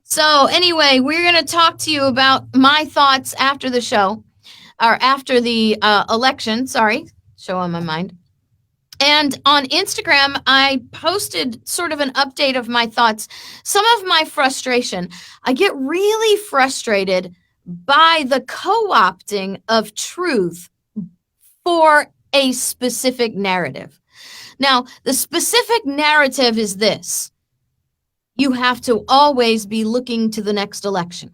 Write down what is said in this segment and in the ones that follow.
So anyway, we're going to talk to you about my thoughts after the show, or after the election, show on my mind. And on Instagram, I posted sort of an update of my thoughts, some of my frustration. I get really frustrated by the co-opting of truth for a specific narrative. Now, the specific narrative is this: you have to always be looking to the next election.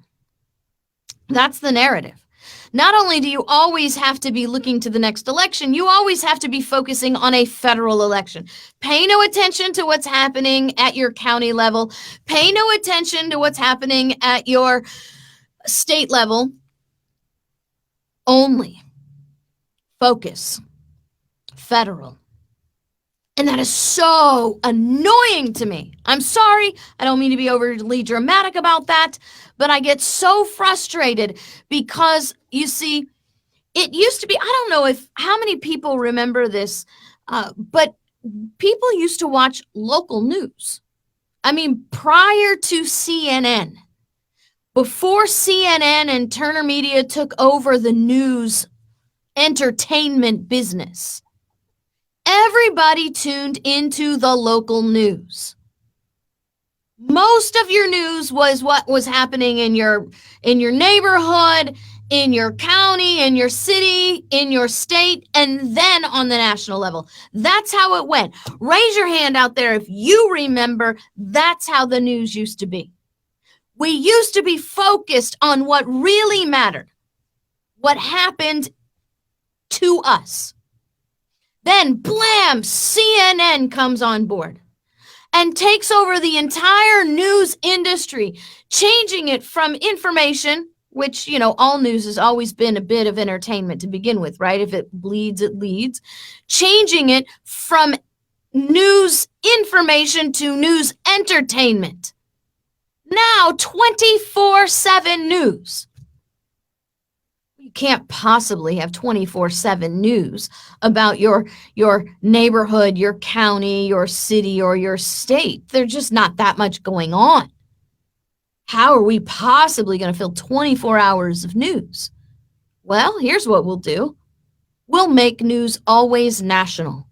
That's the narrative. Not only do you always have to be looking to the next election, you always have to be focusing on a federal election. Pay no attention to what's happening at your county level. Pay no attention to what's happening at your state level. Only focus federal. And that is so annoying to me. I'm sorry. I don't mean to be overly dramatic about that, but I get so frustrated because, you see, it used to be, I don't know how many people remember this, but people used to watch local news. I mean, prior to CNN, before CNN and Turner Media took over the news entertainment business, everybody tuned into the local news. Most of your news was what was happening in your neighborhood, in your county, in your city, in your state, and then on the national level. That's how it went. Raise your hand out there if you remember. That's how the news used to be. We used to be focused on what really mattered, what happened to us. Then, blam, CNN comes on board and takes over the entire news industry, changing it from information, which, you know, all news has always been a bit of entertainment to begin with, right? If it bleeds, it leads. Changing it from news information to news entertainment. Now, 24/7 news. You can't possibly have 24/7 news about your neighborhood, your county, your city, or your state. There's just not that much going on. How are we possibly going to fill 24 hours of news? Well, here's what we'll do. We'll make news always national.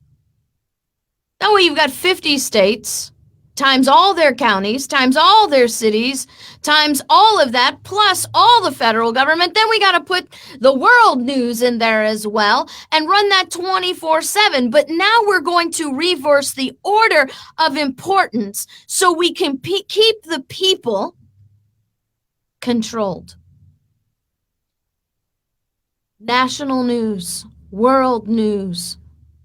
That way you've got 50 states, times all their counties, times all their cities, times all of that, plus all the federal government. Then we got to put the world news in there as well and run that 24/7. But now we're going to reverse the order of importance so we can keep the people controlled. National news, world news,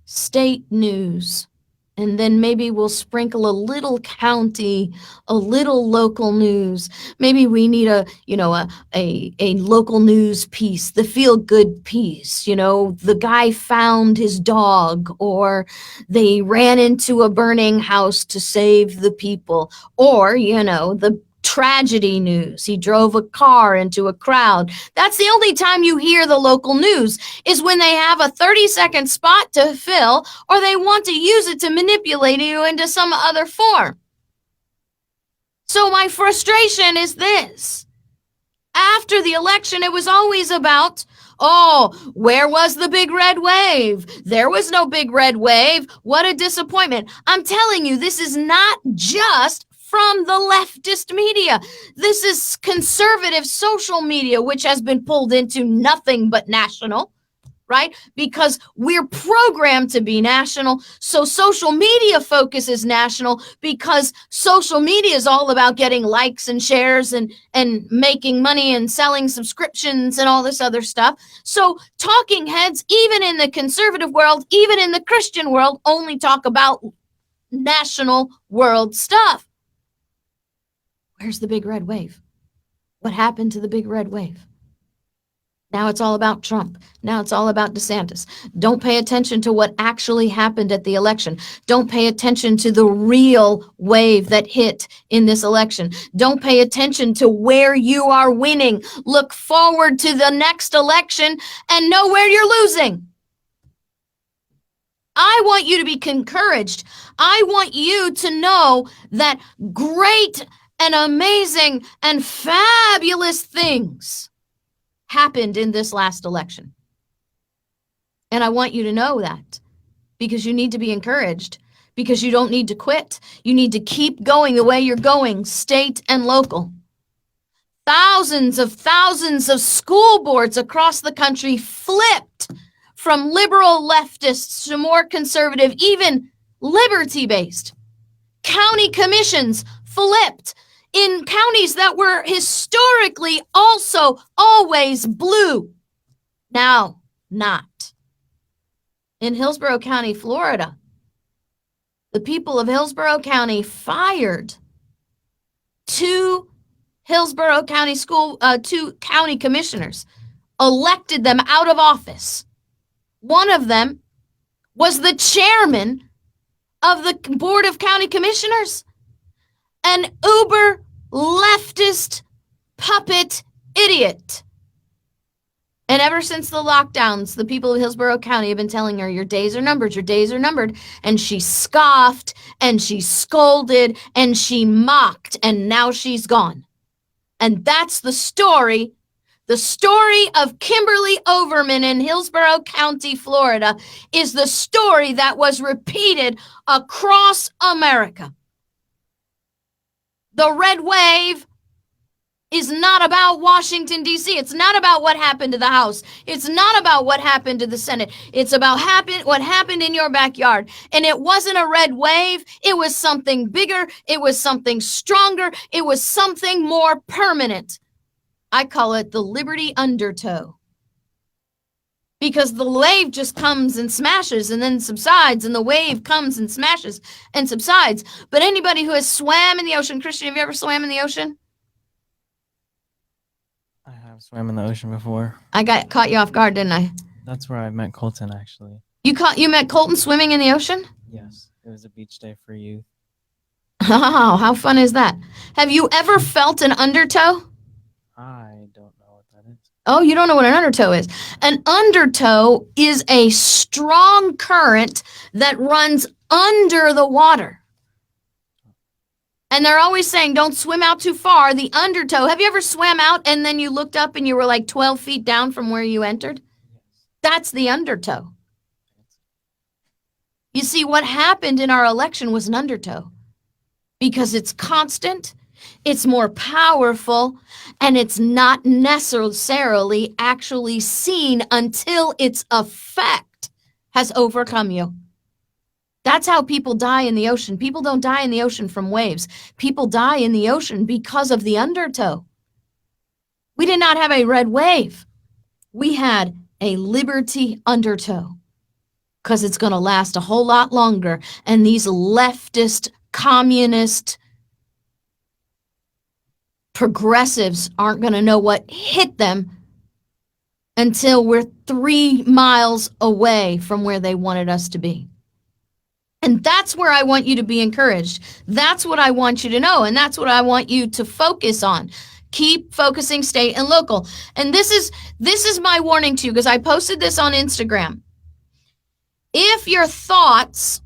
state news. And then maybe we'll sprinkle a little county, a little local news. Maybe we need a local news piece, the feel-good piece. You know, the guy found his dog, or they ran into a burning house to save the people, or, you know, the tragedy news. He drove a car into a crowd. That's the only time you hear the local news, is when they have a 30-second spot to fill, or they want to use it to manipulate you into some other form. So my frustration is this. After the election, it was always about, oh, where was the big red wave? There was no big red wave. What a disappointment. I'm telling you, this is not just from the leftist media. This is conservative social media, which has been pulled into nothing but national, right? Because we're programmed to be national. So social media focus is national because social media is all about getting likes and shares and making money and selling subscriptions and all this other stuff. So talking heads, even in the conservative world, even in the Christian world, only talk about national world stuff. Where's the big red wave? What happened to the big red wave? Now it's all about Trump. Now it's all about DeSantis. Don't pay attention to what actually happened at the election. Don't pay attention to the real wave that hit in this election. Don't pay attention to where you are winning. Look forward to the next election and know where you're losing. I want you to be encouraged. I want you to know that great and amazing and fabulous things happened in this last election. And I want you to know that, because you need to be encouraged, because you don't need to quit. You need to keep going the way you're going, state and local. Thousands of school boards across the country flipped from liberal leftists to more conservative, even liberty-based. County commissions flipped in counties that were historically also always blue. Now, not. In Hillsborough County, Florida, the people of Hillsborough County fired two county commissioners, elected them out of office. One of them was the chairman of the Board of County Commissioners, an uber leftist puppet idiot. And ever since the lockdowns, the people of Hillsborough County have been telling her, your days are numbered, your days are numbered. And she scoffed, and she scolded, and she mocked, and now she's gone. And that's the story. The story of Kimberly Overman in Hillsborough County, Florida, is the story that was repeated across America. The red wave is not about Washington, D.C. It's not about what happened to the House. It's not about what happened to the Senate. It's about what happened in your backyard. And it wasn't a red wave. It was something bigger. It was something stronger. It was something more permanent. I call it the Liberty Undertow. Because the wave just comes and smashes and then subsides, and the wave comes and smashes and subsides. But anybody who has swam in the ocean, Christian, have you ever swam in the ocean? I have swam in the ocean before. I caught you off guard, didn't I? That's where I met Colton, actually. You met Colton swimming in the ocean? Yes, it was a beach day for youth. Oh, how fun is that? Have you ever felt an undertow? I don't know what that is. Oh, you don't know what an undertow is? An undertow is a strong current that runs under the water. And they're always saying, don't swim out too far. The undertow. Have you ever swam out and then you looked up and you were like 12 feet down from where you entered? Yes. That's the undertow. You see, what happened in our election was an undertow, because it's constant, it's more powerful, and it's not necessarily actually seen until its effect has overcome you. That's how people die in the ocean. People don't die in the ocean from waves. People die in the ocean because of the undertow. We did not have a red wave. We had a liberty undertow, because it's going to last a whole lot longer. And these leftist, communist, progressives aren't going to know what hit them until we're 3 miles away from where they wanted us to be. And that's where I want you to be encouraged. That's what I want you to know. And that's what I want you to focus on. Keep focusing state and local. And this is my warning to you, because I posted this on Instagram. If your thoughts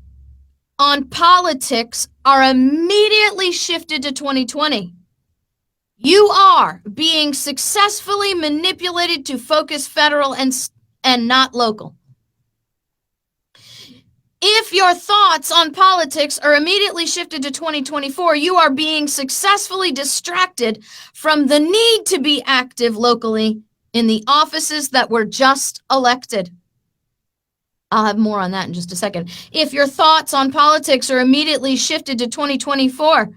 on politics are immediately shifted to 2020, you are being successfully manipulated to focus federal and not local. If your thoughts on politics are immediately shifted to 2024, you are being successfully distracted from the need to be active locally in the offices that were just elected. I'll have more on that in just a second. If your thoughts on politics are immediately shifted to 2024,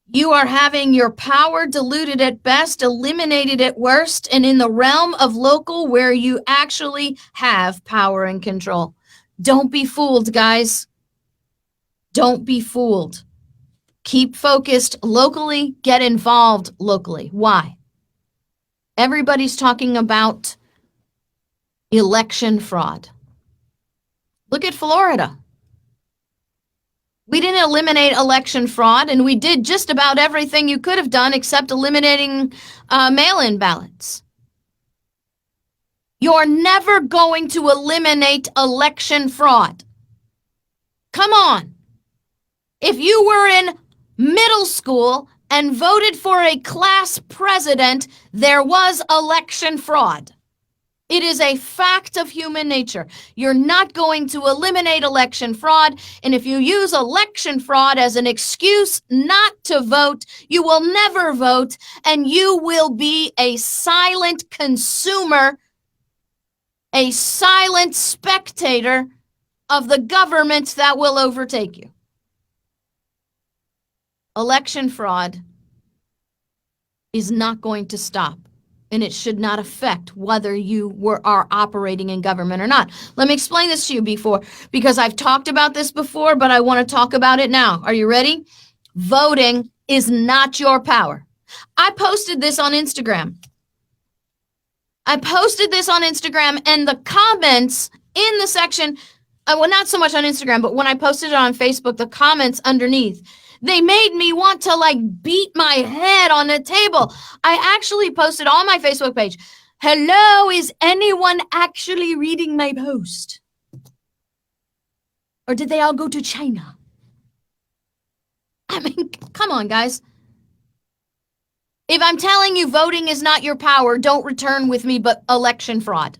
you are having your power diluted at best, eliminated at worst, and in the realm of local where you actually have power and control. Don't be fooled, guys. Don't be fooled. Keep focused locally. Get involved locally. Why? Everybody's talking about election fraud. Look at Florida. We didn't eliminate election fraud, and we did just about everything you could have done except eliminating mail-in ballots. You're never going to eliminate election fraud. Come on. If you were in middle school and voted for a class president, there was election fraud. It is a fact of human nature. You're not going to eliminate election fraud. And if you use election fraud as an excuse not to vote, you will never vote, and you will be a silent consumer, a silent spectator of the government that will overtake you. Election fraud is not going to stop, and it should not affect whether you are operating in government or not. Let me explain this to you because I've talked about this before, but I want to talk about it now. Are you ready? Voting is not your power. I posted this on Instagram. And the comments in the section, well, not so much on Instagram, but when I posted it on Facebook, the comments underneath, they made me want to beat my head on the table. I actually posted on my Facebook page, hello, is anyone actually reading my post? Or did they all go to China? I mean, come on, guys. If I'm telling you voting is not your power, don't return with me but election fraud.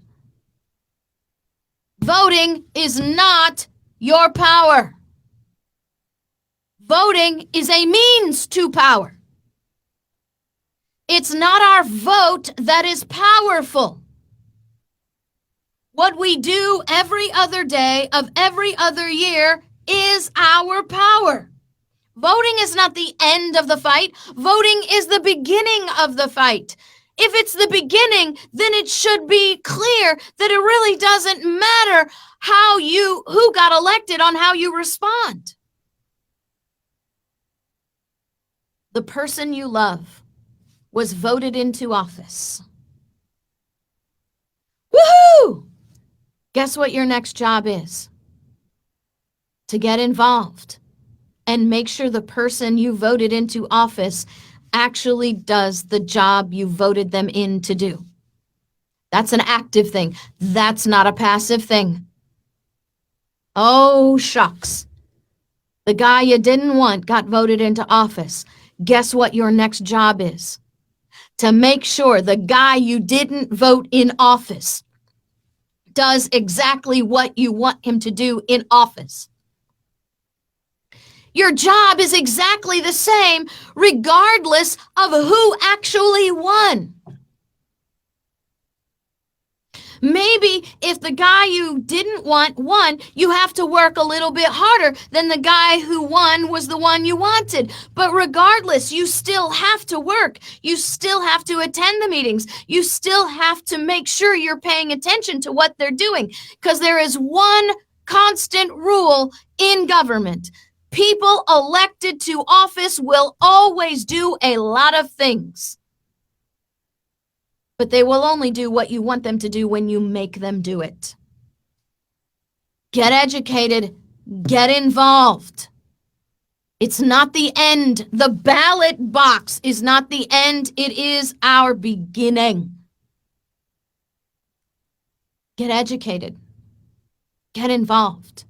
Voting is not your power. Voting is a means to power. It's not our vote that is powerful. What we do every other day of every other year is our power. Voting is not the end of the fight. Voting is the beginning of the fight. If it's the beginning, then it should be clear that it really doesn't matter who got elected on how you respond. The person you love was voted into office. Woohoo! Guess what your next job is? To get involved and make sure the person you voted into office actually does the job you voted them in to do. That's an active thing. That's not a passive thing. Oh, shucks. The guy you didn't want got voted into office. Guess what your next job is? To make sure the guy you didn't vote in office does exactly what you want him to do in office. Your job is exactly the same regardless of who actually won. Maybe if the guy you didn't want won, you have to work a little bit harder than the guy who won was the one you wanted. But regardless, you still have to work. You still have to attend the meetings. You still have to make sure you're paying attention to what they're doing, because there is one constant rule in government. People elected to office will always do a lot of things. But they will only do what you want them to do when you make them do it. Get educated. Get involved. It's not the end. The ballot box is not the end. It is our beginning. Get educated. Get involved.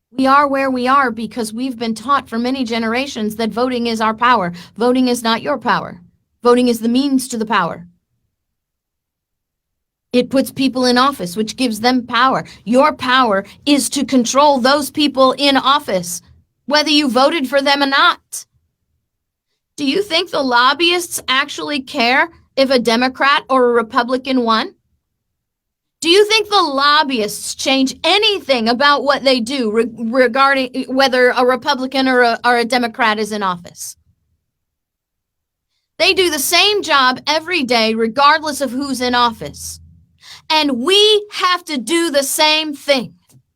We are where we are because we've been taught for many generations that voting is our power. Voting is not your power. Voting is the means to the power. It puts people in office, which gives them power. Your power is to control those people in office, whether you voted for them or not. Do you think the lobbyists actually care if a Democrat or a Republican won? Do you think the lobbyists change anything about what they do regarding whether a Republican or a Democrat is in office? They do the same job every day, regardless of who's in office. And we have to do the same thing.